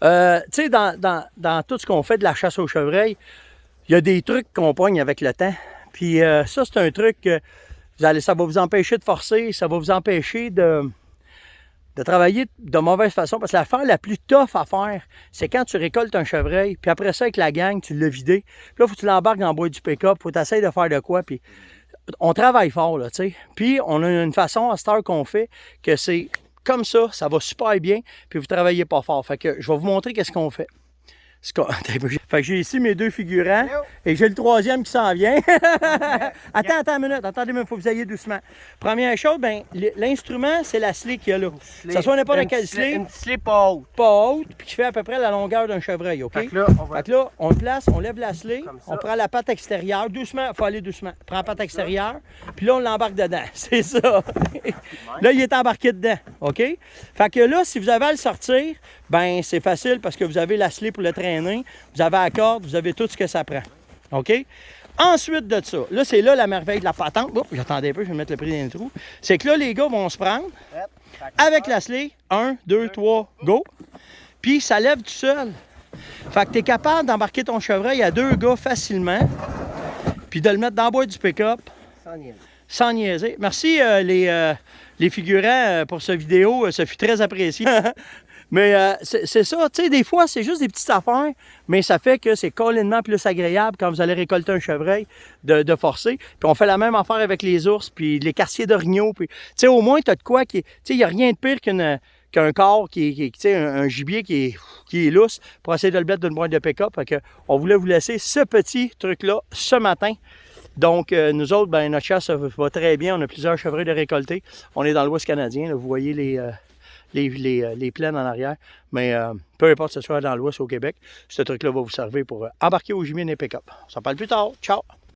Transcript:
Tu sais, dans tout ce qu'on fait de la chasse au chevreuil, il y a des trucs qu'on pogne avec le temps. Puis ça, c'est un truc que ça va vous empêcher de forcer, ça va vous empêcher de travailler de mauvaise façon. Parce que l'affaire la plus tough à faire, c'est quand tu récoltes un chevreuil, puis après ça, avec la gang, tu l'as vidé. Puis là, il faut que tu l'embarques dans le bois du pick-up, il faut que tu essaies de faire de quoi. Puis on travaille fort, là, tu sais. Puis on a une façon à cette heure qu'on fait que c'est comme ça va super bien, puis vous travaillez pas fort. Fait que je vais vous montrer qu'est-ce qu'on fait. Fait que j'ai ici mes deux figurants et j'ai le troisième qui s'en vient. Attends une minute, attendez, il faut que vous ayez doucement. Première chose, ben, l'instrument, c'est la scie qu'il y a là. Ça soit n'importe quelle scie. Une scie pas haute. Pas haute, puis qui fait à peu près la longueur d'un chevreuil, OK? Fait que là, on le place, on lève la scie, on prend la patte extérieure, doucement, il faut aller doucement. On prend la patte extérieure, puis là, on l'embarque dedans. C'est ça. Là, il est embarqué dedans, OK? Fait que là, si vous avez à le sortir, ben c'est facile parce que vous avez la scie pour le traîner, vous avez la corde, vous avez tout ce que ça prend. OK? Ensuite de ça, là, c'est là la merveille de la patente. Oups, j'attendais un peu, je vais mettre le prix dans le trou. C'est que là, les gars vont se prendre avec la scie. 1, 2, 3, go. Puis ça lève tout seul. Fait que tu es capable d'embarquer ton chevreuil à 2 gars facilement, puis de le mettre dans le bois du pick-up. Sans niaiser. Merci les figurants pour cette vidéo, ça fut très apprécié. Mais c'est ça, tu sais, des fois, c'est juste des petites affaires, mais ça fait que c'est collinement plus agréable quand vous allez récolter un chevreuil de forcer. Puis on fait la même affaire avec les ours, puis les quartiers d'orignaux. Puis, tu sais, au moins, tu as de quoi qui est... Tu sais, il n'y a rien de pire qu'un corps tu sais, un gibier qui est lousse pour essayer de le mettre d'une boîte de pick-up. Fait que on voulait vous laisser ce petit truc-là ce matin. Donc, nous autres, ben, notre chasse va très bien. On a plusieurs chevreuils de récolter. On est dans l'Ouest canadien. Là, vous voyez les plaines en arrière. Mais peu importe ce soit dans l'Ouest ou au Québec, ce truc-là va vous servir pour embarquer au gibier et pick-up. On s'en parle plus tard. Ciao!